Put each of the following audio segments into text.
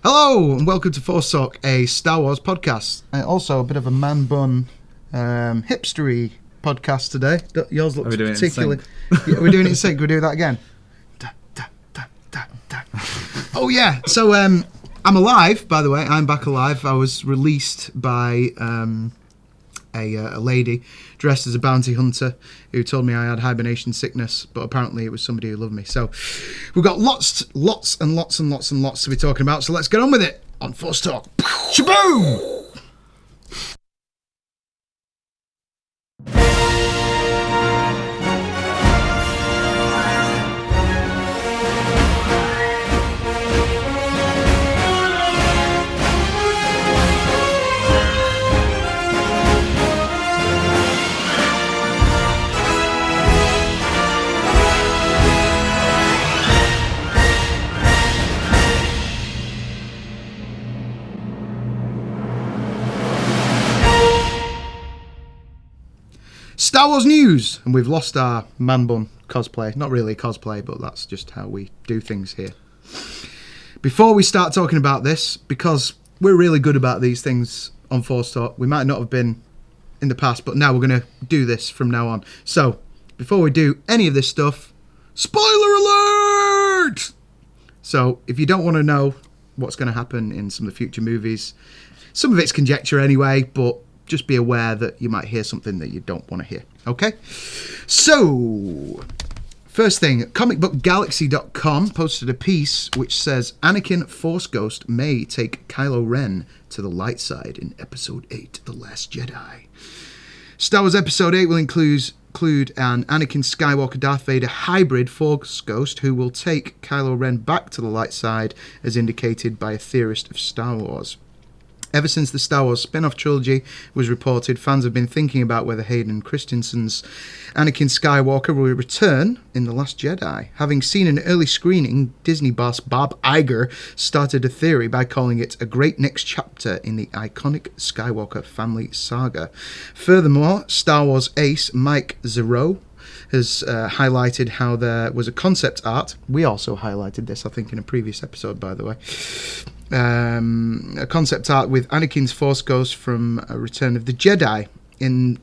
Hello and welcome to Force Talk, a Star Wars podcast. And also a bit of a man bun, hipstery podcast today. Yours looks particularly. Yeah, we're doing it in sync. We'll do that again. Da, da, da, da, da. Oh yeah. So I'm alive. By the way, I'm back alive. I was released by a lady dressed as a bounty hunter who told me I had hibernation sickness, but apparently it was somebody who loved me. So we've got lots and lots to be talking about, so let's get on with it on Force Talk. Shaboom! Star Wars news, and we've lost our man bun cosplay. Not really cosplay, but that's just how we do things here. Before we start talking about this, because we're really good about these things on Force Talk, we might not have been in the past, but now we're going to do this from now on. So, before we do any of this stuff, spoiler alert! So, if you don't want to know what's going to happen in some of the future movies, some of it's conjecture anyway, but just be aware that you might hear something that you don't want to hear. Okay? So, first thing, comicbookgalaxy.com posted a piece which says Anakin Force Ghost may take Kylo Ren to the light side in Episode 8, The Last Jedi. Star Wars Episode 8 will include an Anakin Skywalker Darth Vader hybrid Force Ghost who will take Kylo Ren back to the light side, as indicated by a theorist of Star Wars. Ever since the Star Wars spin-off trilogy was reported, fans have been thinking about whether Hayden Christensen's Anakin Skywalker will return in The Last Jedi. Having seen an early screening, Disney boss Bob Iger started a theory by calling it a great next chapter in the iconic Skywalker family saga. Furthermore, Star Wars ace Mike Zeroh has highlighted how there was a concept art. We also highlighted this, I think, in a previous episode, by the way. A concept art with Anakin's Force Ghost from Return of the Jedi in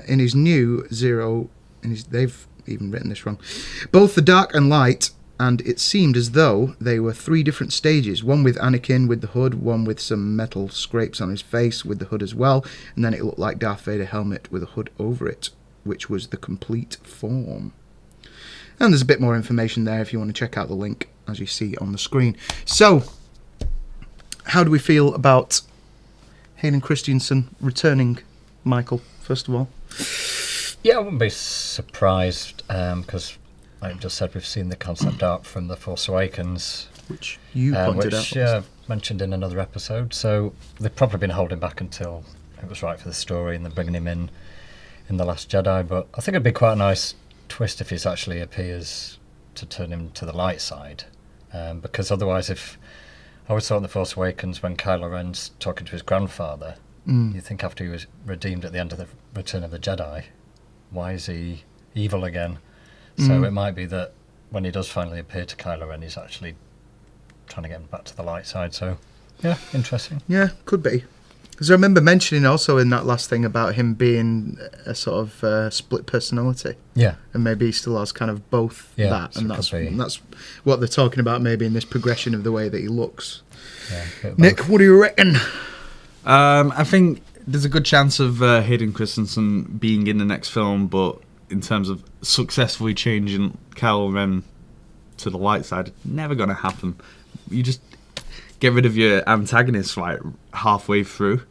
his new Zero. They've even written this wrong. Both the dark and light, and it seemed as though they were three different stages. One with Anakin with the hood, one with some metal scrapes on his face with the hood as well, and then it looked like Darth Vader helmet with a hood over it, which was the complete form. And there's a bit more information there if you want to check out the link as you see on the screen. So, how do we feel about Hayden Christensen returning, Michael, first of all? Yeah, I wouldn't be surprised, because, like I just said, we've seen the concept art from The Force Awakens. Which you pointed out. Yeah, mentioned in another episode. So they've probably been holding back until it was right for the story and then bringing him in The Last Jedi. But I think it'd be quite a nice twist if he actually appears to turn him to the light side. Because otherwise, I always thought in The Force Awakens when Kylo Ren's talking to his grandfather, you think after he was redeemed at the end of the Return of the Jedi, why is he evil again? So it might be that when he does finally appear to Kylo Ren, he's actually trying to get him back to the light side. So, yeah, interesting. Yeah, could be. Because I remember mentioning also in that last thing about him being a sort of split personality. Yeah. And maybe he still has kind of both that. So and that's what they're talking about maybe in this progression of the way that he looks. Yeah, Nick, what do you reckon? I think there's a good chance of Hayden Christensen being in the next film, but in terms of successfully changing Kylo Ren to the light side, never going to happen. You just get rid of your antagonist like halfway through.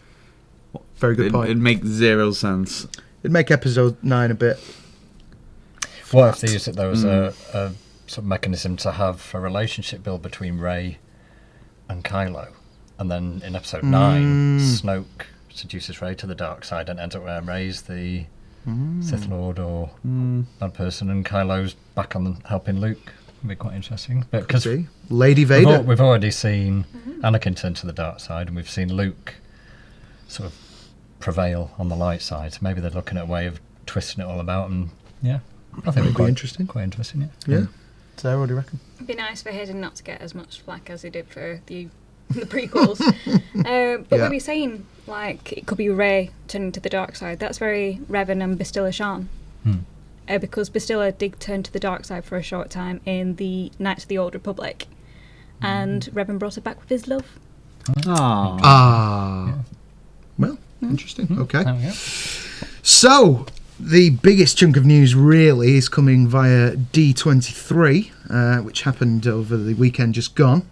Very good point. It'd make zero sense. It'd make episode 9 a bit flat. What if they used it though as a sort of mechanism to have a relationship build between Rey and Kylo, and then in episode 9 Snoke seduces Rey to the dark side and ends up where Rey's the Sith Lord or bad person and Kylo's back on helping Luke. It'd be quite interesting. But because Lady Vader, we've already seen Anakin turn to the dark side, and we've seen Luke sort of prevail on the light side. So maybe they're looking at a way of twisting it all about, and yeah, I think it'd be interesting. Quite interesting, yeah. Sarah, what do you reckon? It'd be nice for Hayden not to get as much flack as he did for the the prequels. But Yeah. when you're saying, like, it could be Rey turning to the dark side, that's very Revan and Bastilla Shan. Because Bastilla did turn to the dark side for a short time in the Knights of the Old Republic. And Revan brought her back with his love. Well, interesting. Okay. There we go. So, the biggest chunk of news really is coming via D23, which happened over the weekend just gone.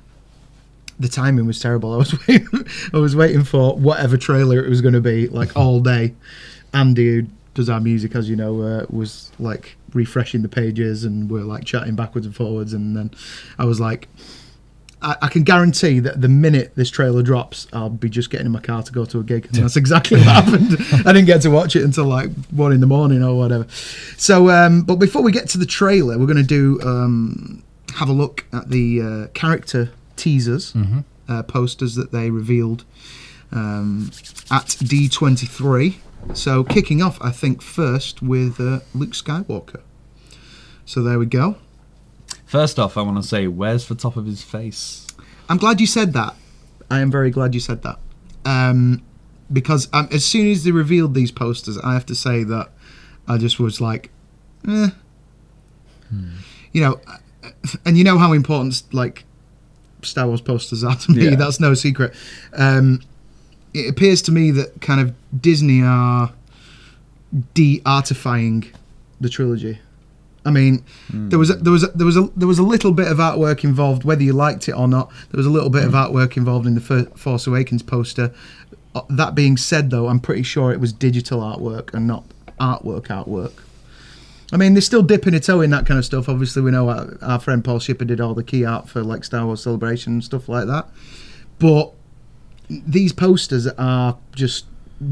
The timing was terrible. I was waiting for whatever trailer it was going to be, like, all day. Andy, who does our music, as you know, was like refreshing the pages, and we're like chatting backwards and forwards, and then I was like, I can guarantee that the minute this trailer drops, I'll be just getting in my car to go to a gig, and that's exactly what happened. I didn't get to watch it until like 1 a.m. or whatever. So, but before we get to the trailer, we're going to do have a look at the character teasers, posters that they revealed at D23. So, kicking off, I think first with Luke Skywalker. So there we go. First off, I want to say, where's the top of his face? I'm glad you said that. I am very glad you said that. Because as soon as they revealed these posters, I have to say that I just was like, You know, and you know how important, like, Star Wars posters are to me. Yeah. That's no secret. It appears to me that kind of Disney are de-artifying the trilogy. I mean, there was a little bit of artwork involved, whether you liked it or not. There was a little bit of artwork involved in the Force Awakens poster. That being said, though, I'm pretty sure it was digital artwork and not artwork. I mean, they're still dipping a toe in that kind of stuff. Obviously, we know our friend Paul Shipper did all the key art for like Star Wars Celebration and stuff like that. But these posters are just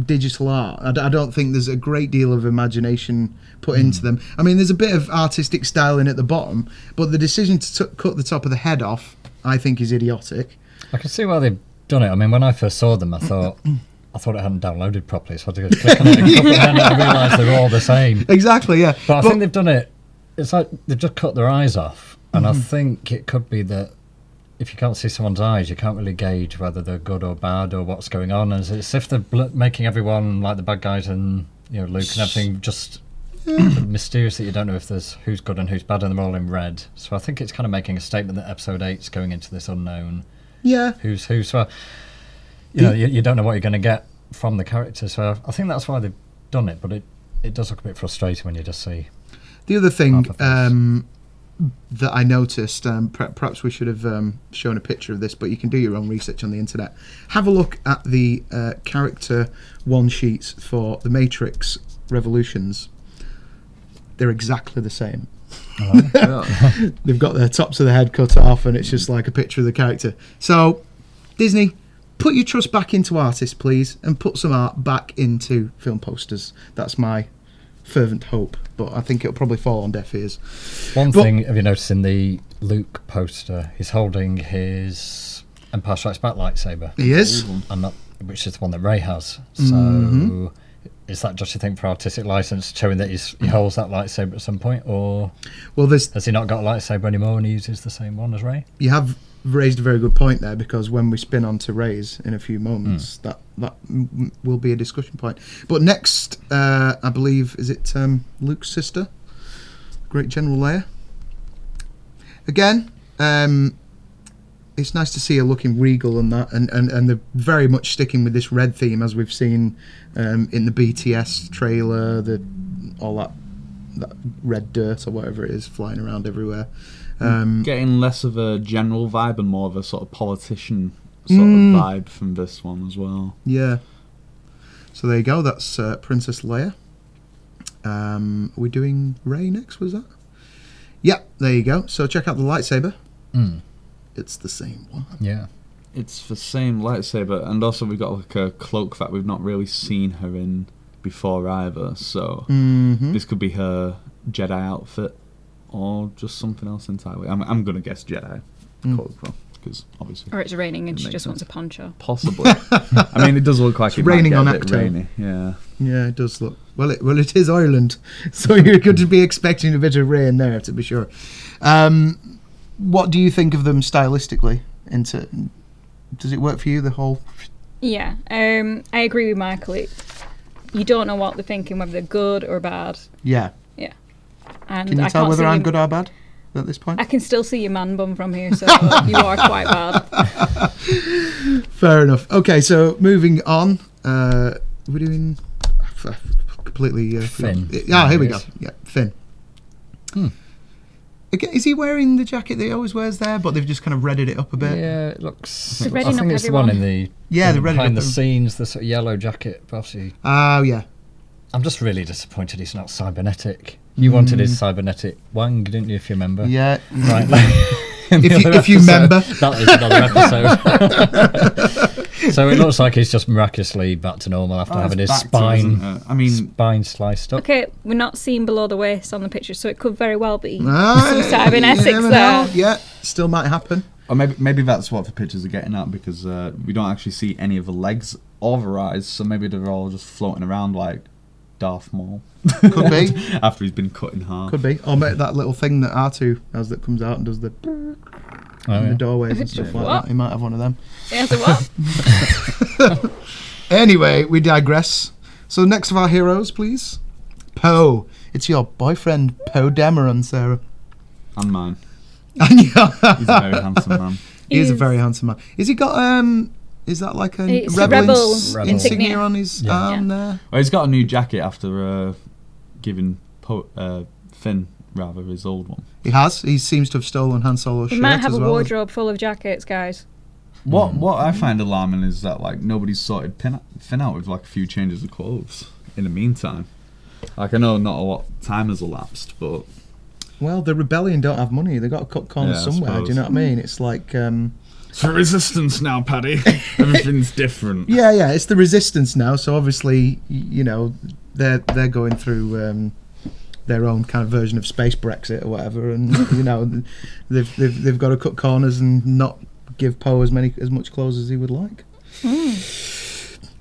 digital art. I don't think there's a great deal of imagination put into them. I mean, there's a bit of artistic styling at the bottom, but the decision to cut the top of the head off, I think, is idiotic. I can see why they've done it. I mean, when I first saw them, I thought it hadn't downloaded properly, so I had to go click on it and then I realised they were all the same. Exactly, yeah. But I think they've done it, it's like they've just cut their eyes off, and I think it could be that if you can't see someone's eyes, you can't really gauge whether they're good or bad or what's going on. And it's if they're making everyone like the bad guys and, you know, Luke and everything just mysterious that you don't know if there's who's good and who's bad, and they're all in red. So I think it's kind of making a statement that Episode 8's going into this unknown. Yeah. Who's who. So, you know, you don't know what you're going to get from the character. So I think that's why they've done it. But it does look a bit frustrating when you just see. The other thing that I noticed, perhaps we should have shown a picture of this, but you can do your own research on the internet. Have a look at the character one sheets for the Matrix Revolutions. They're exactly the same. They've got their tops of the head cut off, and it's just like a picture of the character. So, Disney, put your trust back into artists, please, and put some art back into film posters. That's my fervent hope, but I think it'll probably fall on deaf ears. One thing, have you noticed in the Luke poster, he's holding his Empire Strikes Back lightsaber. He is. And that, which is the one that Rey has. So is that just, you think, for artistic license, showing that he holds that lightsaber at some point, or has he not got a lightsaber anymore and he uses the same one as Rey? You have raised a very good point there, because when we spin on to Rey's in a few moments, that will be a discussion point. But next, I believe, is it Luke's sister, Great General Leia? Again, it's nice to see her looking regal and that, and they're very much sticking with this red theme, as we've seen in the BTS trailer, all that red dirt or whatever it is flying around everywhere. Getting less of a general vibe and more of a sort of politician sort of vibe from this one as well. Yeah. So there you go. That's Princess Leia. Are we doing Rey next? Was that? Yeah. There you go. So check out the lightsaber. It's the same one. Yeah. It's the same lightsaber, and also we've got like a cloak that we've not really seen her in before either. So this could be her Jedi outfit, or just something else entirely. I'm going to guess Jedi cloak, because obviously. Or it's raining and she just sense. wants a poncho. Possibly. I mean, it does look like It's it raining might on get a bit Acto. rainy. Yeah. Yeah, it does look. Well, it is Ireland, so you could be expecting a bit of rain there, to be sure. What do you think of them stylistically? Does it work for you? The whole. Yeah, I agree with Michael. You don't know what they're thinking, whether they're good or bad. Yeah. Yeah. And Can you I tell can't whether see I'm him- good or bad at this point? I can still see your man bum from here, so you are quite bad. Fair enough. Okay, so moving on. We're doing completely. Finn. Yeah, here we go. Yes. Yeah, Finn. Okay, is he wearing the jacket that he always wears there? But they've just kind of redded it up a bit. Yeah, it looks. They're I readying think up it's the one in everyone. the Yeah, they're ready behind to- the scenes, the sort of yellow jacket. But obviously, Oh yeah. I'm just really disappointed he's not cybernetic. You wanted his cybernetic wang, didn't you? If you remember. Yeah. Right. If you remember. That is another episode. So it looks like he's just miraculously back to normal after having his spine sliced up. Okay, we're not seeing below the waist on the picture, so it could very well be Ah, some sort of an you Essex never there. know. Yeah, still might happen. Or maybe that's what the pictures are getting at, because we don't actually see any of the legs or the eyes, so maybe they're all just floating around like Darth Maul. Could be. After he's been cut in half. Could be. Or maybe that little thing that R2 has that comes out and does the in the doorways and stuff like What? that. He might have one of them. Yeah, so what? Anyway, we digress. So next of our heroes, please. Poe. It's your boyfriend, Poe Dameron, Sarah. And mine. And He's a very handsome man. he is a He's- very handsome man. Is he got is that like a It's a rebel, rebel insignia insignia. on his Yeah. arm there? Well, he's got a new jacket after giving Finn rather his old one. He has. He seems to have stolen Han Solo's We shirt might have as a well. wardrobe full of jackets, guys. What I find alarming is that like nobody's sorted Finn out with like a few changes of clothes in the meantime. Like I know not a lot of time has elapsed, but Well, the rebellion don't have money. They got to cut corners Yeah, I somewhere. Do you suppose. know what I mean? It's like. it's for resistance now, Paddy. Everything's different. Yeah, it's the resistance now. So obviously, you know, they're going through their own kind of version of space Brexit or whatever, and you know, they've got to cut corners and not give Poe as much clothes as he would like.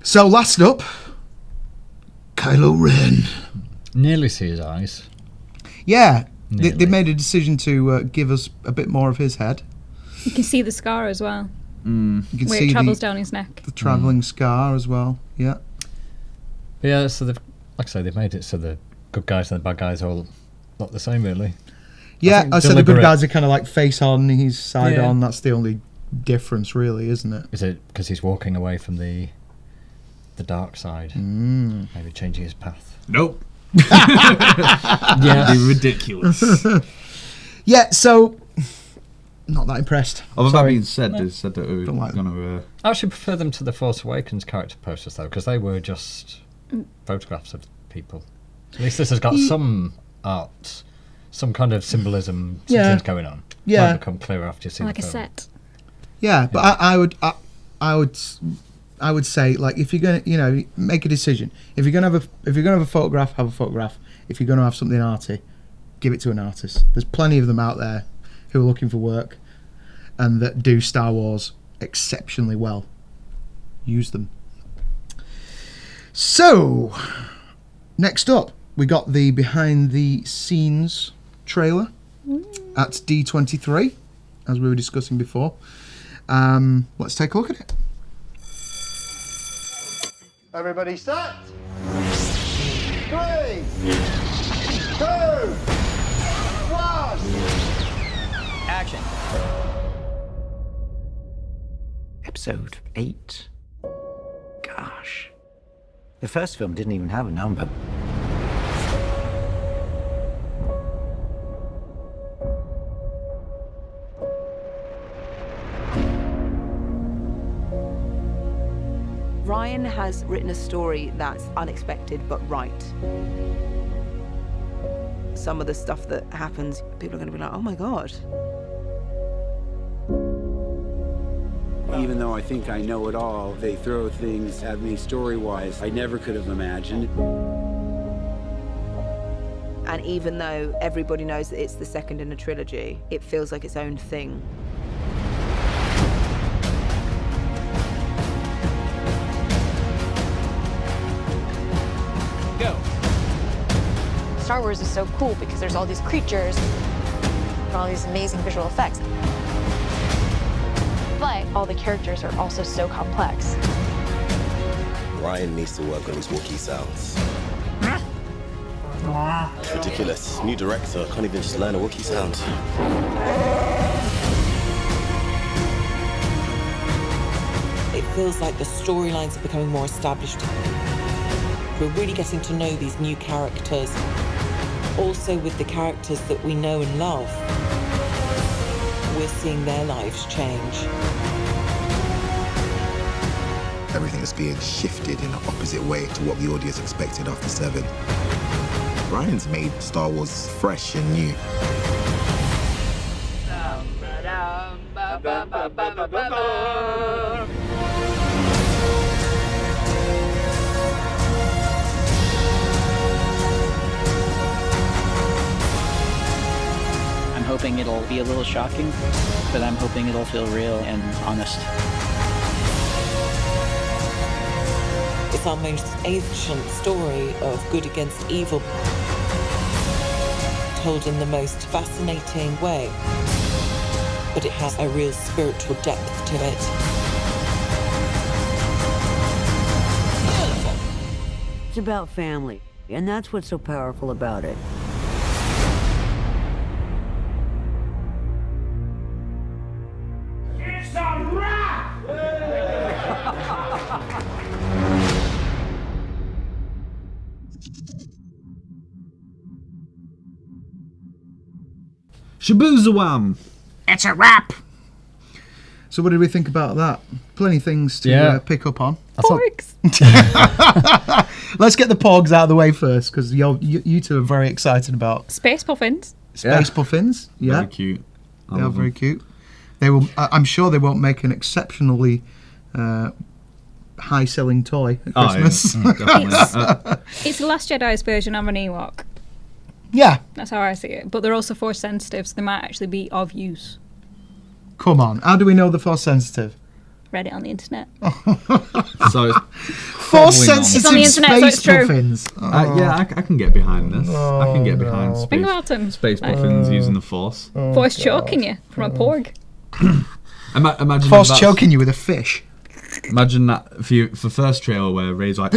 So last up, Kylo Ren. Nearly see his eyes. Yeah, they Nearly. made a decision to give us a bit more of his head. You can see the scar as well, You can where see it travels the down his neck. travelling scar as well. Yeah. But yeah, so they've, like I say, they've made it so the good guys and the bad guys all look the same, really. Yeah, think I said the good deliberate- guys are kind of like face on, he's side Yeah. on. That's the only difference, really, isn't it? Is it because he's walking away from the dark side? Maybe changing his path. Nope. Yeah. Be ridiculous. Yeah, so not that impressed. Although that Sorry. being said, they said that we were Don't like going to. I actually prefer them to the Force Awakens character posters, though, because they were just photographs of people. At least this has got some art, some kind of symbolism, Yeah. something's going on. Yeah. Might become clearer after you see Like the a film. set. Yeah, but I would say, like, if you're gonna, you know, make a decision. If you're gonna have a photograph, have a photograph. If you're gonna have something arty, give it to an artist. There's plenty of them out there who are looking for work and that do Star Wars exceptionally well. Use them. So, next up, we got the behind the scenes trailer at D23, as we were discussing before. Let's take a look at it. Everybody set. 3, 2, 1. Action. Episode 8? Gosh. The first film didn't even have a number. Ryan has written a story that's unexpected but right. Some of the stuff that happens, people are going to be like, oh my God. Even though I think I know it all, they throw things at me story-wise I never could have imagined. And even though everybody knows that it's the second in a trilogy, it feels like its own thing. Go. Star Wars is so cool because there's all these creatures and all these amazing visual effects. But all the characters are also so complex. Ryan needs to work on his Wookiee sounds. It's ridiculous. New director can't even just learn a Wookiee sound. It feels like the storylines are becoming more established. We're really getting to know these new characters. Also with the characters that we know and love, we're seeing their lives change. Everything is being shifted in an opposite way to what the audience expected after 7. Ryan's made Star Wars fresh and new. I'm hoping it'll be a little shocking, but I'm hoping it'll feel real and honest. It's our most ancient story of good against evil, told in the most fascinating way, but it has a real spiritual depth to it. It's about family, and that's what's so powerful about it. It's a wrap! Shaboozawam! It's a wrap! So what did we think about that? Plenty of things to pick up on. Porgs! Let's get the porgs out of the way first, because you two are very excited about... Space puffins. Space puffins, yeah. Very cute. They are very cute. They will. I'm sure they won't make an exceptionally high-selling toy at Christmas. It's The Last Jedi's version of an Ewok. Yeah. That's how I see it. But they're also force sensitive, so they might actually be of use. Come on. How do we know they're force sensitive? Read it on the internet. So force sensitive it's on the internet, space so it's true. puffins. Yeah, I can get behind this. I can get behind Think about them. space puffins using the force. Force choking you from a porg. Imagine Force that's- choking you with a fish. Imagine that for first trailer where Ray's like,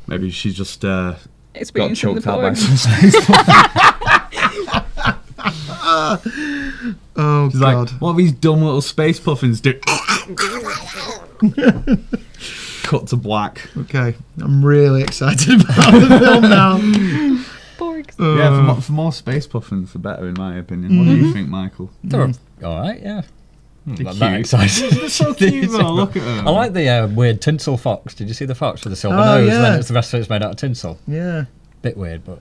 maybe she's just got Experiencing the choked out by porg. some space puffins. Oh, She's God. like, what are these dumb little space puffins do? Cut to black. Okay, I'm really excited about the film now. Porgs. Yeah, for more space puffins, the better, in my opinion. What do you think, Michael? They're alright, yeah. They're Not that cute. excited. They're so cute, though. Look at them. I like the weird tinsel fox. Did you see the fox with the silver Oh, nose? yeah. And then the rest of it's made out of tinsel. Yeah. Bit weird, but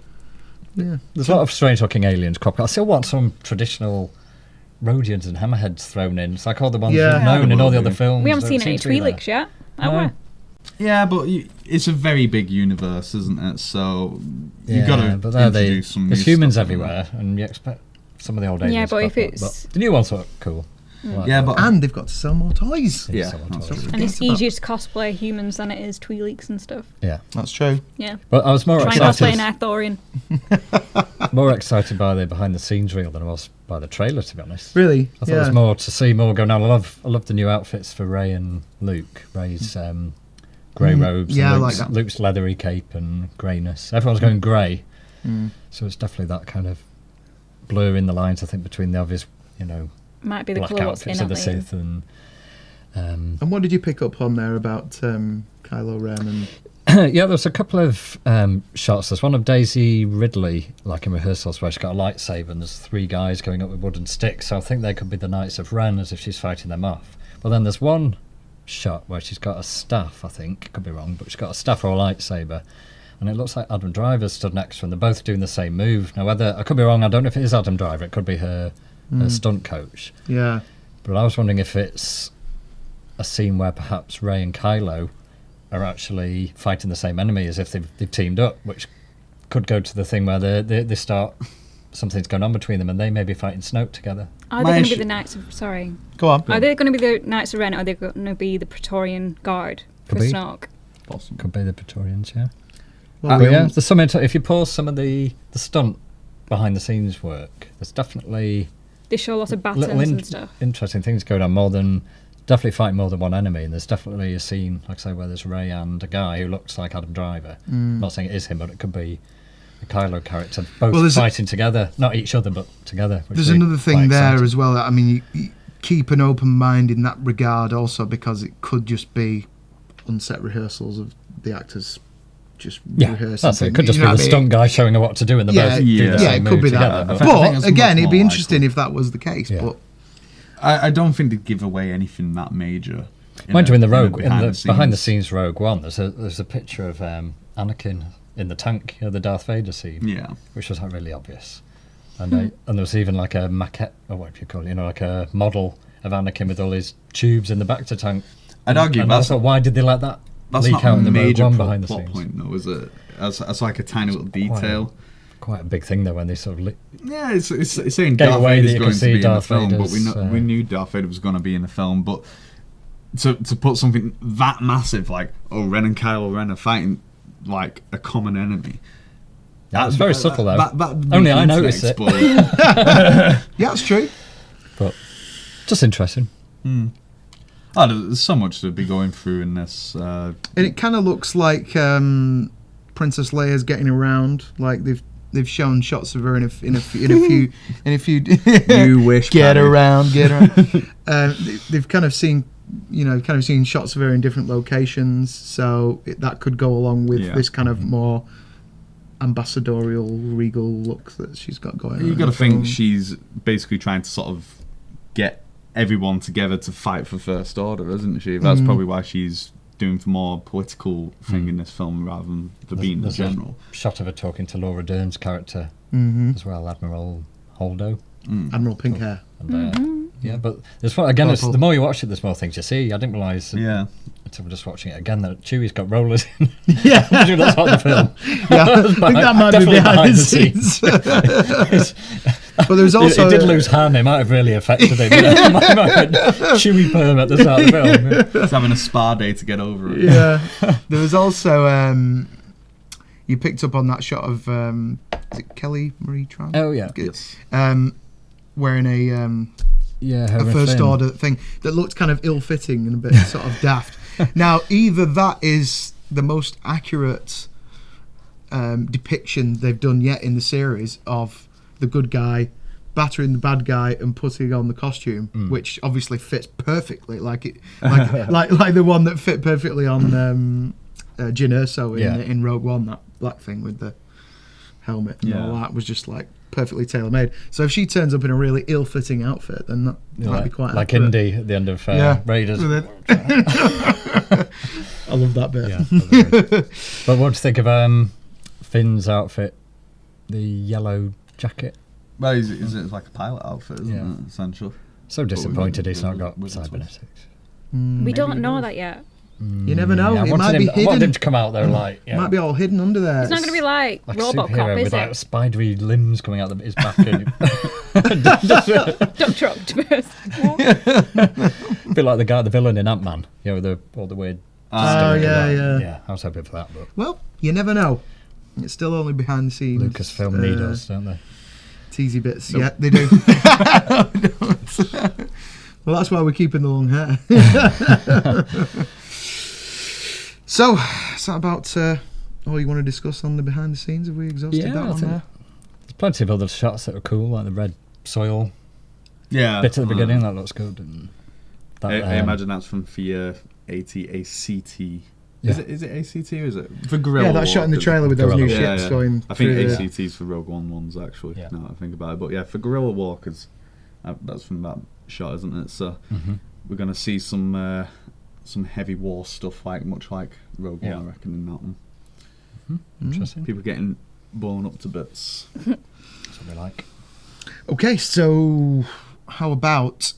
Yeah. there's a lot of strange-looking aliens crop. I still want some traditional Rhodians and hammerheads thrown in. It's like all the ones we've known in all the other films. We haven't don't seen any seem to be there. Twi'leks yet, have No. we? Yeah, but it's a very big universe, isn't it? So you've got to but they're introduce some there's new humans stuff in everywhere, and you expect some of the old aliens. Yeah, but to if crop up, it's- but the new ones look cool. Like Yeah, that. but And they've got to sell more toys. yeah, so much that's toys. true. And it's easier to cosplay humans than it is Twi'leks and stuff. Yeah, That's true. Yeah. but I was more Try and cosplay excited. an Ithorian. More excited by the behind-the-scenes reel than I was by the trailer, to be honest. Really? I thought there was more to see, more going on. I love the new outfits for Ray and Luke. Ray's grey robes, yeah, I and like that. Luke's leathery cape and greyness. Everyone's going grey, so it's definitely that kind of blurring the lines, I think, between the obvious, Might be the black colour what's outfits in of the it. Sith and And what did you pick up on there about Kylo Ren and... yeah, there's a couple of shots. There's one of Daisy Ridley, like in rehearsals, where she's got a lightsaber and there's 3 guys going up with wooden sticks. So I think they could be the Knights of Ren, as if she's fighting them off. But then there's one shot where she's got a staff, I think, could be wrong, but she's got a staff or a lightsaber. And it looks like Adam Driver stood next to her, and they're both doing the same move. Now, whether, I could be wrong, I don't know if it is Adam Driver, it could be her stunt coach. Yeah. But I was wondering if it's a scene where perhaps Rey and Kylo are actually fighting the same enemy, as if they've teamed up, which could go to the thing where they start, something's going on between them, and they may be fighting Snoke together. Are they going to be the Knights of... Sorry. Go on. Are they going to be the Knights of Ren, or are they going to be the Praetorian Guard for Could be. Snoke? Possible. Could be the Praetorians, yeah. Well, But yeah, there's something if you pause some of the stunt behind the scenes work, there's definitely They show lots of little battles and stuff. interesting things going on, more than definitely fighting more than one enemy, and there's definitely a scene, like I say, where there's Rey and a guy who looks like Adam Driver. I'm not saying it is him, but it could be a Kylo character, both fighting together, not each other, but together. There's another thing there as well. I mean, you keep an open mind in that regard also, because it could just be on-set rehearsals of the actors just rehearsing. That's it. It could just be the stunt guy showing her what to do, and they're both do the same it could be together, that. But again, it'd be interesting if that was the case. But I don't think they'd give away anything that major. Mind you, in the behind the scenes Rogue One, there's a picture of Anakin in the tank, the Darth Vader scene, which was like really obvious, and there was even like a maquette, or what do you call it, like a model of Anakin with all his tubes in the back to tank. I'd argue that's why did they let that leak out in the major behind the scenes? Point, though, is it? As like a tiny little detail. Quite a big thing though when they sort of it's saying Darth Vader's going to be in the film, but we knew Darth Vader was going to be in the film, but to put something that massive like Ren and Kylo Ren are fighting like a common enemy. Yeah, it's very subtle though. Only I noticed it. Yeah, it's true. But just interesting. Oh, there's so much to be going through in this. And it kind of looks like Princess Leia's getting around. Like they've shown shots of her in a few. You wish. Get around. They've kind of seen, seen shots of her in different locations. So that could go along with this kind of more ambassadorial, regal look that she's got going on. You got to think she's basically trying to sort of get everyone together to fight for First Order, isn't she? That's probably why she's doing the more political thing in this film rather than being the general. A shot of her talking to Laura Dern's character as well, Admiral Holdo. Admiral Pink Hair. And, yeah, but there's again, the more you watch it, there's more things you see. I didn't realise until we're just watching it again that Chewie's got rollers in. Yeah. That's part of the film. Yeah, I think that might be behind the scenes. But there's also... It did lose Han, it might have really affected him. Chewie perm at the start of the film. He's having a spa day to get over it. Yeah. There was also... you picked up on that shot of... is it Kelly Marie Tran? Oh, yeah. Yes. Wearing a First Order thing that looked kind of ill-fitting and a bit sort of daft. Now, either that is the most accurate depiction they've done yet in the series of the good guy battering the bad guy and putting on the costume, which obviously fits perfectly, like the one that fit perfectly on Jyn Erso in Rogue One, that black thing with the helmet and all that was just like perfectly tailor-made. So if she turns up in a really ill-fitting outfit, then that might be quite like accurate. Indy at the end of Raiders. I love that bit. Yeah, but what do you think of Finn's outfit, the yellow jacket? Well, is it like a pilot outfit, isn't it, essentially? So disappointed he's not got cybernetics. We don't know that yet. You never know. Yeah, it might be hidden. I wanted him to come out there might be all hidden under there. It's not going to be like RoboCop, is with it? like spidery limbs coming out of his back. Dr. Octopus. A bit like the villain in Ant-Man, with all the weird stuff. Yeah, I was hoping for that. But well, you never know. It's still only behind the scenes. Lucasfilm need us, don't they? Teasy bits. Nope. Yeah, they do. Well, that's why we're keeping the long hair. So, is that about all you want to discuss on the behind the scenes? Have we exhausted that one there? There's plenty of other shots that are cool, like the red soil bit at the beginning. That looks good. And I imagine that's from the AT-ACT. Is it ACT or is it for Guerrilla? Yeah, that shot in the trailer with those new ships going. I think ACT's for Rogue One ones actually. Yeah. Now that I think about it, but yeah, for Guerrilla Walkers, that's from that shot, isn't it? So we're gonna see some heavy war stuff, much like Rogue One, I reckon, in that one. Interesting. People getting blown up to bits. That's what we like. Okay, so how about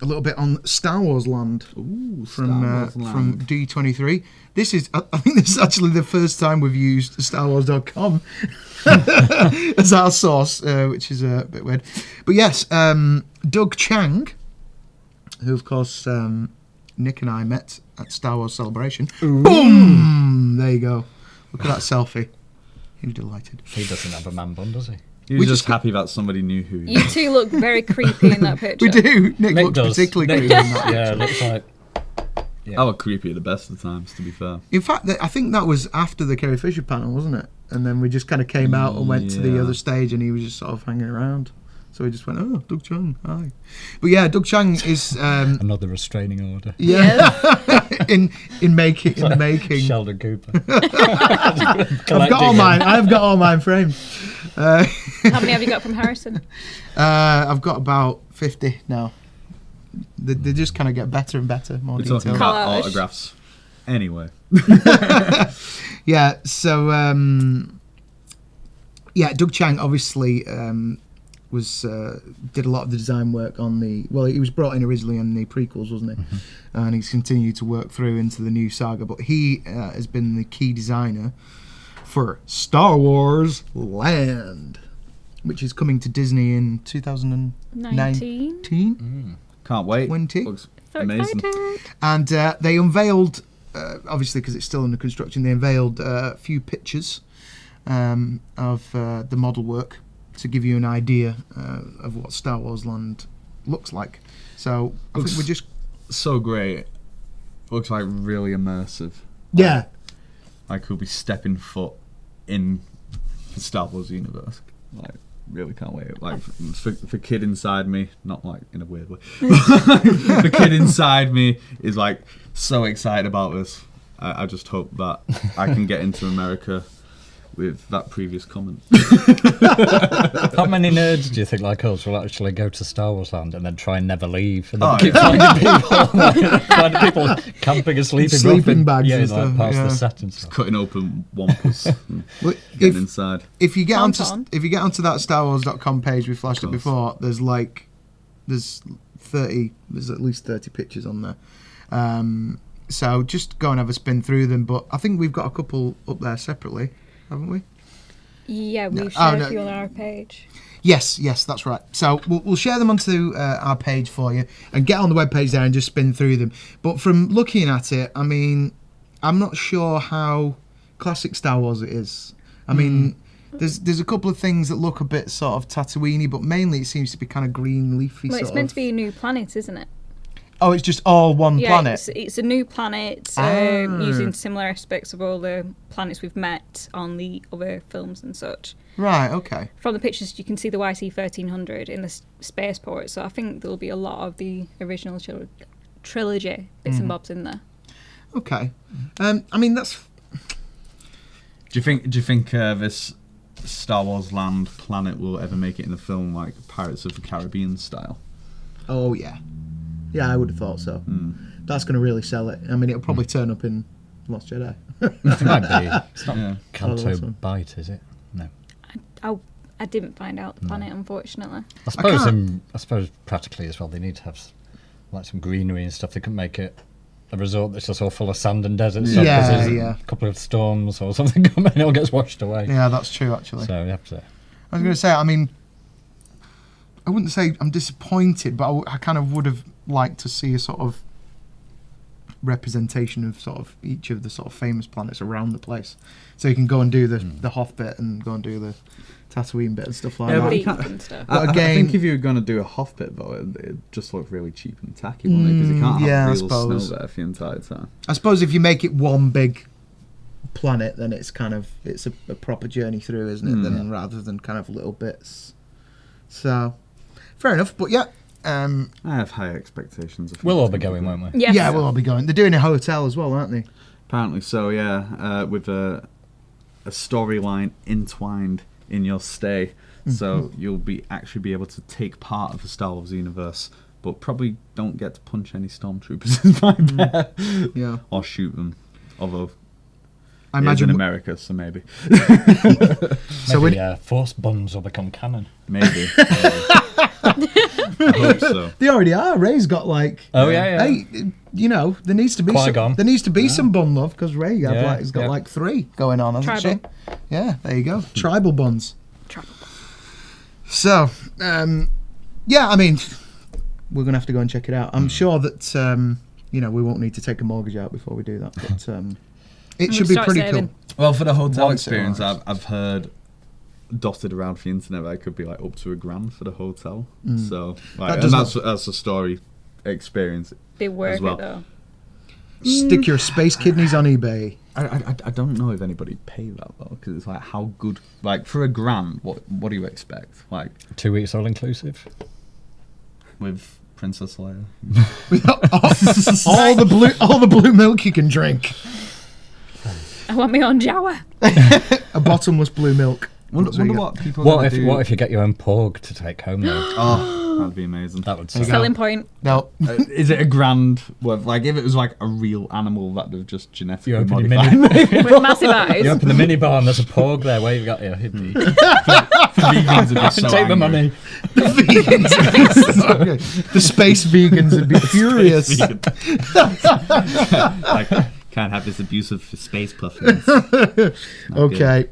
a little bit on Star Wars Land from D23. This is, I think this is actually the first time we've used StarWars.com as our source, which is a bit weird. But yes, Doug Chang, who of course Nick and I met at Star Wars Celebration. Ooh. Boom! There you go. Look at that selfie. He was delighted. He doesn't have a man bun, does he? He was just happy that somebody knew who he You was. two look very creepy in that picture. We do. Nick looks does. particularly Nick creepy in does. that Yeah, picture. looks like. I was creepy at the best of times, to be fair. In fact, I think that was after the Carrie Fisher panel, wasn't it? And then we just kind of came out and went to the Yeah. other stage, and he was just sort of hanging around. So we just went, oh, Doug Chung, hi. But yeah, Doug Chung is Another restraining order. yeah, in the making. Sheldon Cooper. I've got all mine. I've got all mine framed. How many have you got from Harrison? I've got about 50 now. They just kind of get better and better, more We're talking detailed. about Collage. autographs. Anyway. Yeah, so yeah, Doug Chiang obviously was did a lot of the design work on the. Well, he was brought in originally on the prequels, wasn't he? And he's continued to work through into the new saga. But he has been the key designer for Star Wars Land, which is coming to Disney in 2019. Can't wait. 20. Looks So amazing. excited. And they unveiled, obviously because it's still under construction, they unveiled a few pictures of the model work to give you an idea of what Star Wars Land looks like. So I think we're just... So great. Looks like really immersive. Yeah. Like we'll be stepping foot in the Star Wars universe. Like, really can't wait. Like, for kid inside me, not like in a weird way, the kid inside me is like so excited about this. I just hope that I can get into America with that previous comment. How many nerds do you think like us will actually go to Star Wars Land and then try and never leave? And then Oh, keep finding people camping and sleeping, Sleeping bags yeah, and like stuff, past yeah. the set and stuff. Cutting open wampus and Well, getting inside. If you get onto Tauntaun. that StarWars.com page we flashed up before, there's at least 30 pictures on there. So just go and have a spin through them. But I think we've got a couple up there separately, haven't we? Yeah, No. we've shared Oh, no. a few on our page. Yes, that's right. So we'll share them onto our page for you and get on the webpage there and just spin through them. But from looking at it, I mean, I'm not sure how classic Star Wars it is. I mean, there's a couple of things that look a bit sort of Tatooine-y, but mainly it seems to be kind of green, leafy Well, sort it's meant of... to be a new planet, isn't it? Oh, it's just all one Yeah, planet? it's a new planet using similar aspects of all the planets we've met on the other films and such. Right, okay. From the pictures, you can see the YC-1300 in the spaceport, so I think there'll be a lot of the original trilogy bits and bobs in there. Okay. I mean, that's... Do you think this Star Wars Land planet will ever make it in the film like Pirates of the Caribbean style? Oh, yeah. Yeah, I would have thought so. That's going to really sell it. I mean, it'll probably turn up in Lost Jedi. It might be. It's not Oh, Canto that's one. Bite, is it? No. I didn't find out the planet, unfortunately. I suppose practically as well, they need to have like some greenery and stuff. They couldn't make it a resort that's just all full of sand and desert stuff. 'cause there's a couple of storms or something coming, it all gets washed away. Yeah, that's true, actually. So you have to. I was going to say, I mean, I wouldn't say I'm disappointed, but I kind of would have liked to see a sort of representation of sort of each of the sort of famous planets around the place. So you can go and do the Hoth bit and go and do the Tatooine bit and stuff like that. but But I again, think if you were going to do a Hoth bit though, it just looked really cheap and tacky, wouldn't it? Because you can't have I real suppose. snow there for the entire time. I suppose if you make it one big planet, then it's kind of a proper journey through, isn't it? Then rather than kind of little bits. So fair enough, but yeah. I have high expectations. We'll all be going, won't we? Yes. Yeah, we'll all be going. They're doing a hotel as well, aren't they? Apparently so, yeah. With a storyline entwined in your stay, so you'll actually be able to take part of the Star Wars universe, but probably don't get to punch any stormtroopers is my bet. Yeah. Or shoot them. Although I it is imagine in America, so maybe. So Maybe Force buns will become canon. Maybe. I hope so. They already are. Ray's got like. Oh yeah. Hey, you know there needs to be Qui-Gon. some bun love because Ray has got like 3 going on, hasn't Tribal. she? Yeah, there you go. Tribal buns. Tribal. So, yeah, I mean, we're gonna have to go and check it out. I'm sure that we won't need to take a mortgage out before we do that, but it should be start pretty saving. cool. Well, for the hotel Once it experience, arrives. I've heard dotted around the internet that it could be like up to $1,000 for the hotel. Mm. So That like, does and that's a story experience. Be worth as well. it though. Stick your space kidneys on eBay. I don't know if anybody pay that though, because it's like how good, like for $1,000, what do you expect? Like 2 weeks all inclusive with Princess Leia, all the blue milk you can drink. I want me on Jawa. A bottomless blue milk. Wonder what people. What if you get your own porg to take home though? Oh, that'd be amazing. That would Selling point. No. Is it $1,000 worth? Like if it was like a real animal that they've just genetically You open your modified. With massive eyes. You open the mini bar and there's a porg there. Where you got your hippie? Vegans would be so Take the angry. money. The vegans would be so angry. The space vegans would be furious. Like, can't have this abusive space puffins. Okay.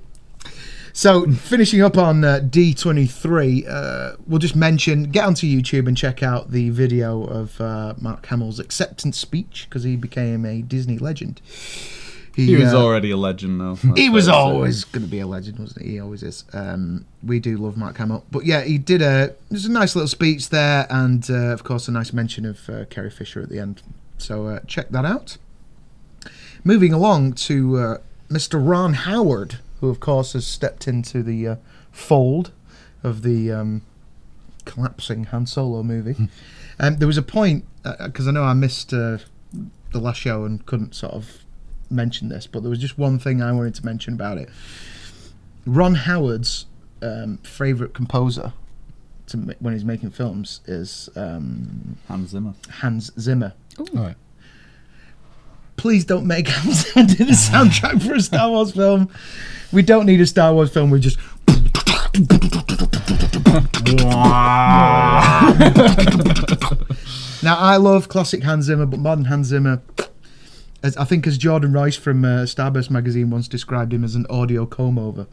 So, finishing up on D23, we'll just mention, get onto YouTube and check out the video of Mark Hamill's acceptance speech, because he became a Disney legend. He was already a legend, though. He was always going to be a legend, wasn't he? He always is. We do love Mark Hamill. But yeah, he did there's a nice little speech there, and of course a nice mention of Carrie Fisher at the end. So check that out. Moving along to Mr. Ron Howard, who of course has stepped into the fold of the collapsing Han Solo movie. There was a point, because I know I missed the last show and couldn't sort of mention this, but there was just one thing I wanted to mention about it. Ron Howard's favourite composer when he's making films is Hans Zimmer. Hans Zimmer. All right. Please don't make Hans Zimmer do the soundtrack for a Star Wars film. We don't need a Star Wars film. We just. Now, I love classic Hans Zimmer, but modern Hans Zimmer, I think as Jordan Royce from Starburst magazine once described him, as an audio comb-over.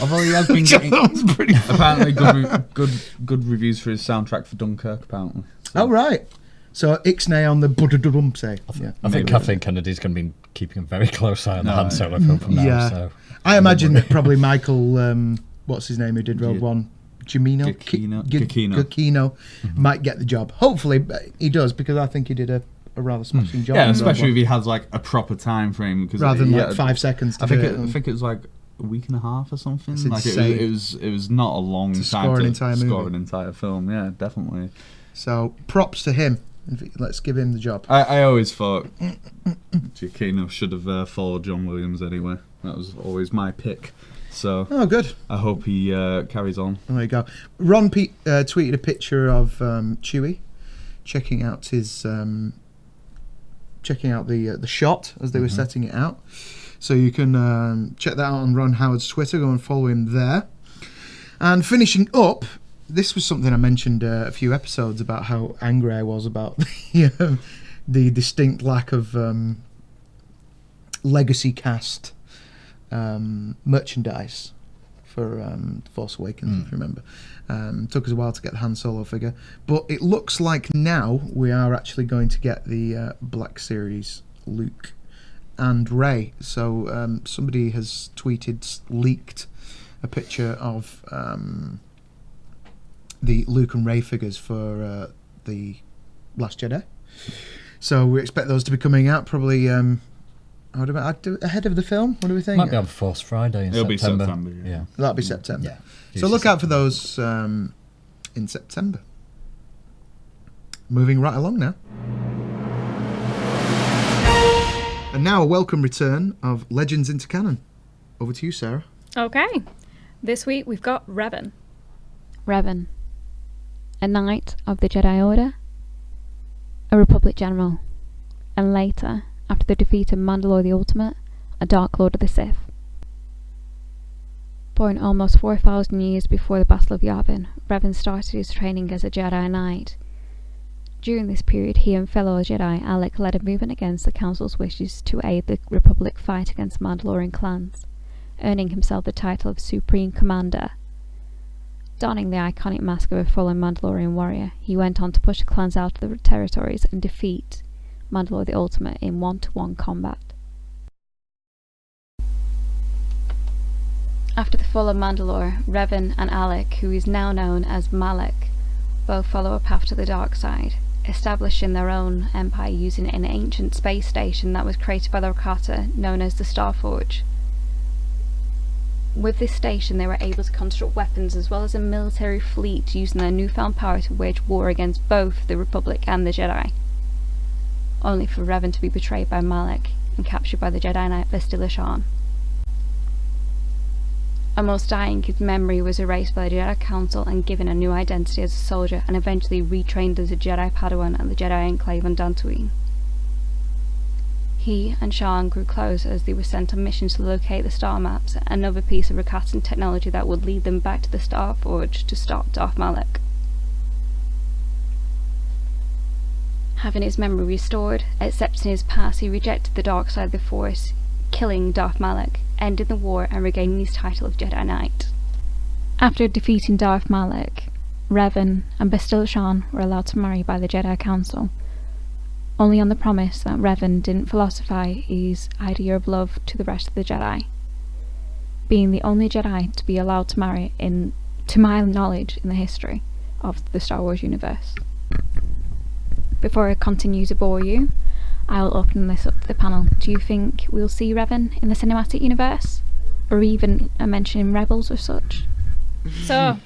Although he has been getting apparently good reviews for his soundtrack for Dunkirk, apparently. So. Oh, right. So, Ixnay on the budadum say. I think Kathleen Kennedy's going to be keeping a very close eye on the Han Solo film from now. Yeah. So. I imagine that probably Michael, what's his name, who did Rogue One? Giacchino might get the job. Hopefully he does, because I think he did a rather smashing job. Yeah, especially if he has like a proper time frame, rather than like 5 seconds. To I think it was like a week and a half or something. Like it was not a long time score an entire movie. Score an entire film. Yeah, definitely. So props to him. Let's give him the job. I always thought Giacchino should have followed John Williams anyway. That was always my pick. So good. I hope he carries on. There you go. Ron tweeted a picture of Chewie checking out his the shot as they were setting it out. So you can check that out on Ron Howard's Twitter. Go and follow him there. And finishing up, this was something I mentioned a few episodes about how angry I was about the distinct lack of legacy cast merchandise for Force Awakens, if you remember. Took us a while to get the Han Solo figure, but it looks like now we are actually going to get the Black Series Luke and Rey. So somebody has leaked a picture of the Luke and Rey figures for the Last Jedi. So we expect those to be coming out probably ahead of the film. What do we think? Might be on Force Friday in September. It'll be September, yeah. That'll be September. Yeah. So look out for those in September. Moving right along now. And now a welcome return of Legends into Canon. Over to you, Sarah. Okay. This week we've got Revan. Revan. A knight of the Jedi Order. A Republic general. And later, after the defeat of Mandalore the Ultimate, a Dark Lord of the Sith. Born almost 4,000 years before the Battle of Yavin, Revan started his training as a Jedi Knight. During this period, he and fellow Jedi Alec led a movement against the Council's wishes to aid the Republic fight against Mandalorian clans, earning himself the title of Supreme Commander. Donning the iconic mask of a fallen Mandalorian warrior, he went on to push the clans out of the territories and defeat Mandalore the Ultimate in 1-to-1 combat. After the fall of Mandalore, Revan and Alec, who is now known as Malak, both follow a path to the dark side, establishing their own empire using an ancient space station that was created by the Rakata, known as the Starforge. With this station, they were able to construct weapons as well as a military fleet using their newfound power to wage war against both the Republic and the Jedi, only for Revan to be betrayed by Malak and captured by the Jedi Knight Bastila Shan. Almost dying, his memory was erased by the Jedi Council and given a new identity as a soldier, and eventually retrained as a Jedi Padawan at the Jedi Enclave on Dantooine. He and Shan grew close as they were sent on missions to locate the star maps, another piece of Rakatan technology that would lead them back to the Starforge to stop Darth Malak. Having his memory restored, accepting his past, he rejected the dark side of the Force, killing Darth Malak, ending the war and regaining his title of Jedi Knight. After defeating Darth Malak, Revan and Bastila Shan were allowed to marry by the Jedi Council, only on the promise that Revan didn't philosophize his idea of love to the rest of the Jedi, being the only Jedi to be allowed to marry to my knowledge in the history of the Star Wars universe. Before I continue to bore you, I'll open this up to the panel. Do you think we'll see Revan in the cinematic universe? Or even a mention in Rebels or such? So,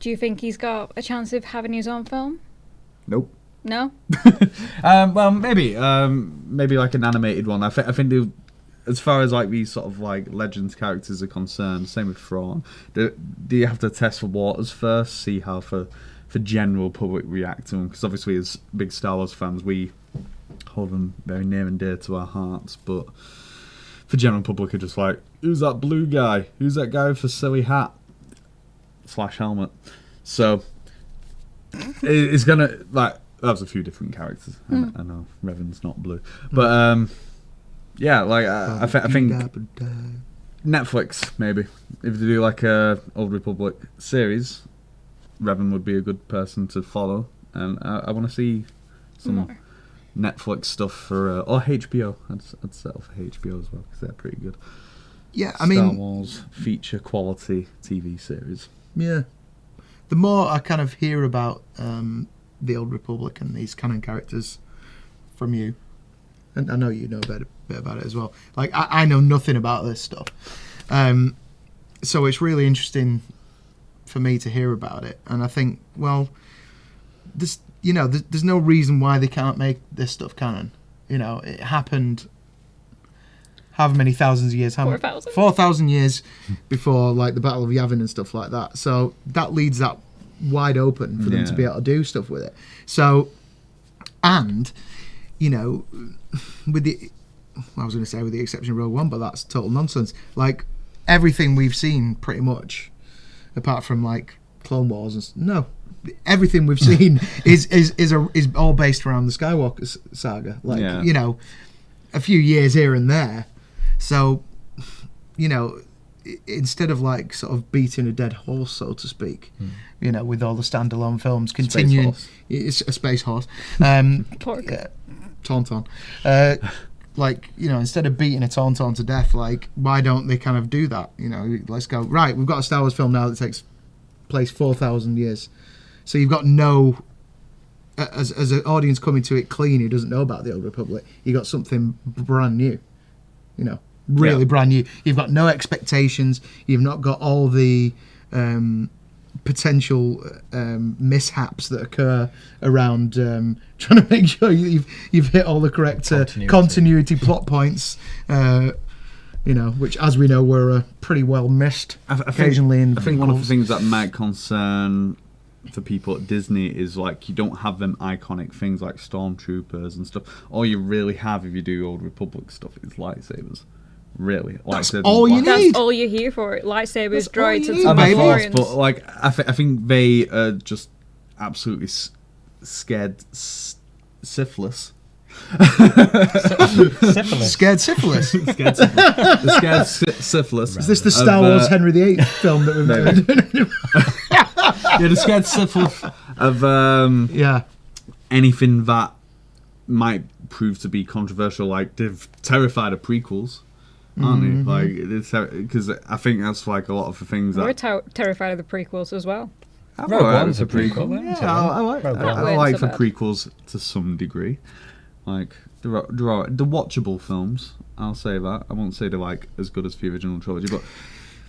do you think he's got a chance of having his own film? Nope. No? Well, maybe like an animated one. I think as far as like these sort of like Legends characters are concerned, same with Thrawn, do you have to test for waters first, see how for general public react to them? Because obviously as big Star Wars fans, we hold them very near and dear to our hearts, but for general public are just like, who's that blue guy? Who's that guy with a silly hat / helmet? So it's gonna like, that was a few different characters. I know Revan's not blue, but yeah, like I think Netflix maybe, if they do like a Old Republic series, Revan would be a good person to follow, and I want to see some more Netflix stuff for or HBO. I'd settle for HBO as well because they're pretty good. Yeah, Star Wars feature quality TV series. Yeah, the more I kind of hear about the Old Republic and these canon characters from you, and I know you know a bit about it as well. Like I know nothing about this stuff, so it's really interesting for me to hear about it. And I think, well, there's no reason why they can't make this stuff canon. You know, it happened however many thousands of years, 4,000 years before like the Battle of Yavin and stuff like that. So that leaves that wide open for them to be able to do stuff with it. So, and with the, I was going to say with the exception of Rogue One, but that's total nonsense. Like everything we've seen, pretty much, apart from like Clone Wars, everything we've seen is all based around the Skywalker saga. Like a few years here and there. So, instead of like sort of beating a dead horse, so to speak, with all the standalone films continuing, it's a space horse, Tauntaun. Instead of beating a Tauntaun to death, like why don't they kind of do that? Let's go right. We've got a Star Wars film now that takes place 4,000 years, so you've got no. As an audience coming to it clean who doesn't know about the Old Republic, you got something brand new, really brand new. You've got no expectations. You've not got all the potential mishaps that occur around trying to make sure you've hit all the correct continuity plot points. Which, as we know, were pretty well missed occasionally. I think one of the things that might concern for people at Disney is like you don't have them iconic things like stormtroopers and stuff. All you really have if you do Old Republic stuff is lightsabers. Really, that's all you need. That's all you're here for. Lightsabers, droids, and some Mandalorians. But like, I think they are just absolutely scared syphilis. Scared syphilis. Scared syphilis. Is this the Star Wars Henry VIII film that we've made? The scared syphilis of anything that might prove to be controversial. Like they've terrified of prequels. aren't they? Like, it's because I think that's like a lot of the things We're that terrified of the prequels as well. Rogue One's a prequel. Yeah, I like so the bad. prequels to some degree. Like the watchable films, I'll say that. I won't say they're like as good as the original trilogy, but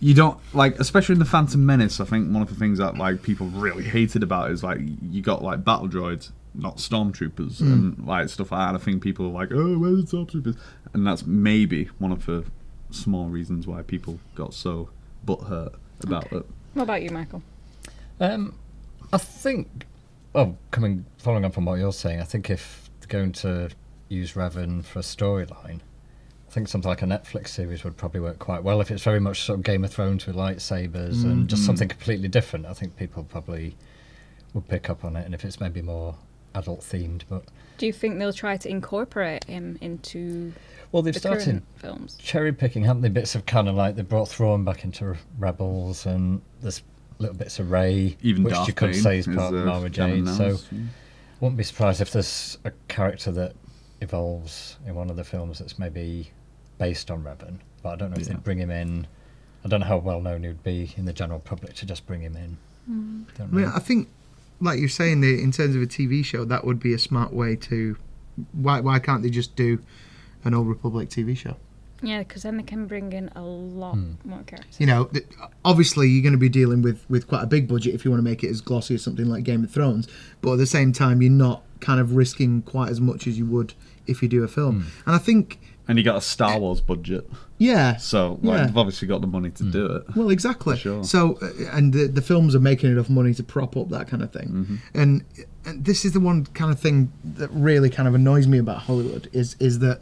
you don't like, especially in the Phantom Menace. I think one of the things that like people really hated about it is like you got like battle droids, not stormtroopers, and like stuff like that. I think people are like, oh, where's the stormtroopers? And that's maybe one of the small reasons why people got so butthurt about it. What about you, Michael? I think, following on from what you're saying, I think if they're going to use Revan for a storyline, I think something like a Netflix series would probably work quite well. If it's very much sort of Game of Thrones with lightsabers and just something completely different, I think people probably would pick up on it. And if it's maybe more adult themed, but Do you think they'll try to incorporate him into they've the started current films? cherry picking, haven't they? Bits of canon, like they brought Thrawn back into Rebels, and there's little bits of Rey, Even which Darth you could Bane say is is, part of Mara canon Jade. now, So so- wouldn't be surprised if there's a character that evolves in one of the films that's maybe based on Revan. But I don't know if they'd bring him in. I don't know how well known he would be in the general public to just bring him in. Don't I mean, know. I think, like you're saying, in terms of a TV show, that would be a smart way to. Why can't they just do an Old Republic TV show? Yeah, because then they can bring in a lot more characters. You know, obviously you're going to be dealing with quite a big budget if you want to make it as glossy as something like Game of Thrones, but at the same time you're not kind of risking quite as much as you would if you do a film. And I think... And you got a Star Wars budget. Yeah. So they've obviously got the money to do it. Well, exactly. Sure. So, and the films are making enough money to prop up that kind of thing. And this is the one kind of thing that really kind of annoys me about Hollywood is that,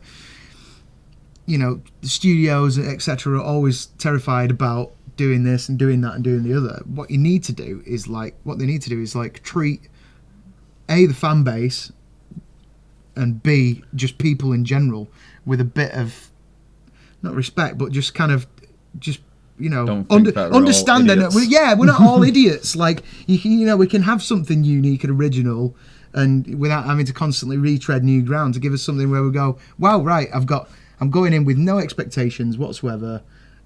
you know, the studios, etc., are always terrified about doing this and doing that and doing the other. What they need to do is treat A, the fan base, and B, just people in general with a bit of, not respect, but just kind of, you know, understanding. We're not all idiots. Like, you know, we can have something unique and original, and without having to constantly retread new ground, to give us something where we go, wow, right, I'm going in with no expectations whatsoever.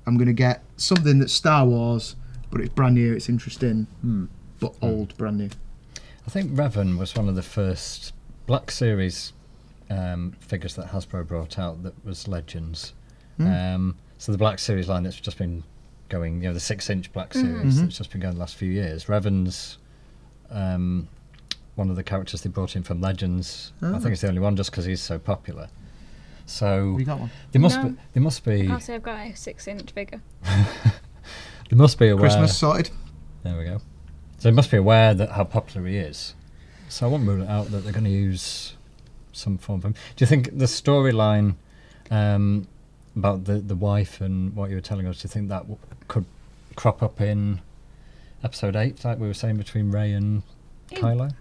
I'm going to get something that's Star Wars, but it's brand new, it's interesting, but old, brand new. I think Revan was one of the first Black Series figures that Hasbro brought out that was Legends. So the Black Series line that's just been going, you know, the 6-inch Black Series that's just been going the last few years. Revan's one of the characters they brought in from Legends. I think it's the only one just because he's so popular. So we got one. They must be. I can't say I've got a 6-inch figure. They must be aware. Christmas sorted. There we go. So they must be aware that how popular he is. So I won't rule it out that they're going to use some form of him. Do you think the storyline about the wife and what you were telling us, do you think that could crop up in episode 8, like we were saying, between Rey and Kylo?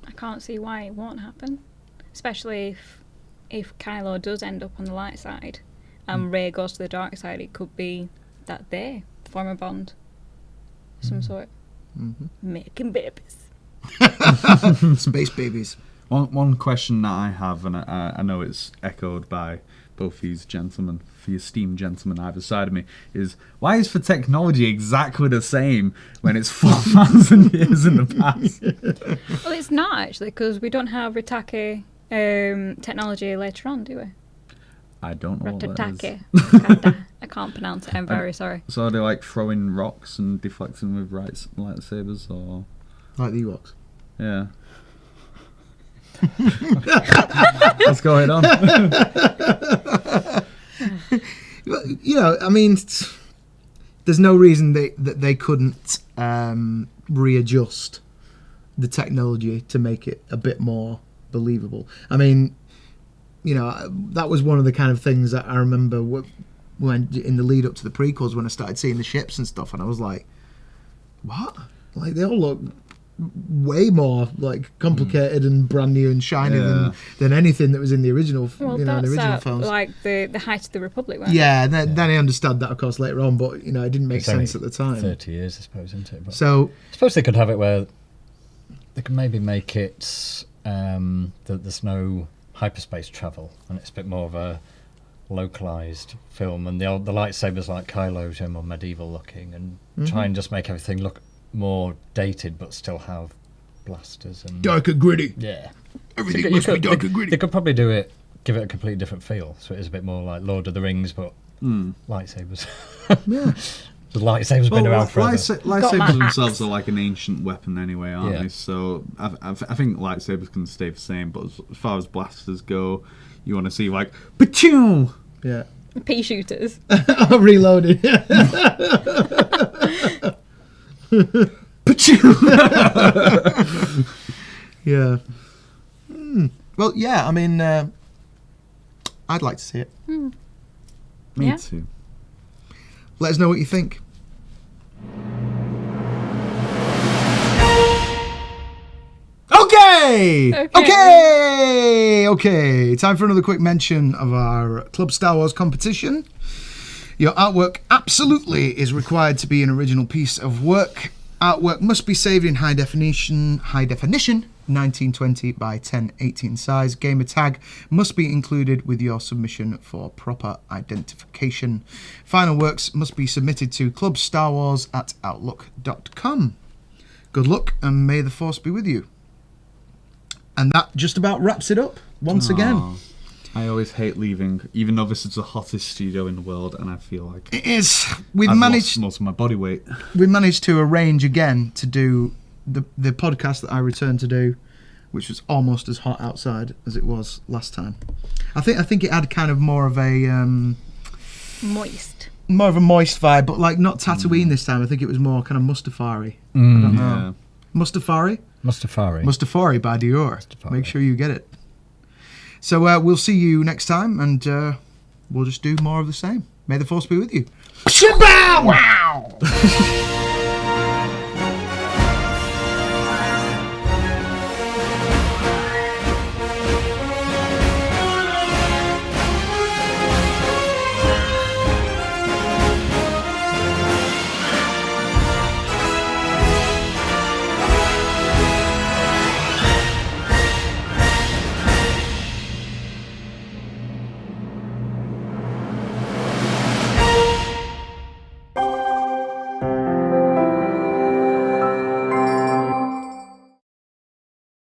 I can't see why it won't happen, especially if Kylo does end up on the light side and Rey goes to the dark side. It could be that they form a bond of some sort. Making babies. Space babies. One question that I have, and I know it's echoed by both these gentlemen, the esteemed gentlemen either side of me, is why is the technology exactly the same when it's 4,000 years in the past? Well, it's not actually, because we don't have Ritake technology later on, do we? I don't know what that is. Rattatake. I can't pronounce it. I'm very sorry. So are they like throwing rocks and deflecting with lightsabers, or like the Ewoks? Yeah. What's going on? You know, I mean, there's no reason that they couldn't readjust the technology to make it a bit more believable. I mean, you know, that was one of the kind of things that I remember when in the lead up to the prequels, when I started seeing the ships and stuff, and I was like, what? Like, they all look way more like complicated and brand new and shiny than anything that was in the original. Well, you know, in the original films. Like the height of the Republic. Wasn't yeah, and then I understood that, of course, later on, but you know, it didn't make sense at the time. 30 years, I suppose, isn't it? But so I suppose they could have it where they can maybe make it that there's no hyperspace travel, and it's a bit more of a localized film, and the lightsabers like Kylo's are more medieval looking, and try and just make everything look more dated but still have blasters and dark and gritty. Yeah, everything must be dark and gritty. They could probably give it a completely different feel, so it is a bit more like Lord of the Rings, but lightsabers. Yeah. The lightsabers been around forever. Lightsabers themselves are like an ancient weapon anyway, aren't Yeah. they? So I think lightsabers can stay the same, but as far as blasters go, you want to see like pa-choom! Yeah. Pea shooters. Reloaded. Yeah. Well, yeah, I mean, I'd like to see it. Me Yeah. too. Let us know what you think. Okay. Time for another quick mention of our Club Star Wars competition. Your artwork absolutely is required to be an original piece of work. Artwork must be saved in high definition, 1920 by 1080 size. Gamer tag must be included with your submission for proper identification. Final works must be submitted to clubstarwars@outlook.com. Good luck and may the force be with you. And that just about wraps it up once again. I always hate leaving, even though this is the hottest studio in the world, and I feel like It is. I've lost most of my body weight. We managed to arrange again to do the podcast that I returned to do, which was almost as hot outside as it was last time. I think it had kind of more of a Moist. moist vibe, but like not Tatooine this time. I think it was more kind of Mustafari. I don't know. Mustafari by Dior. Make sure you get it. So we'll see you next time, and we'll just do more of the same. May the force be with you. Wow!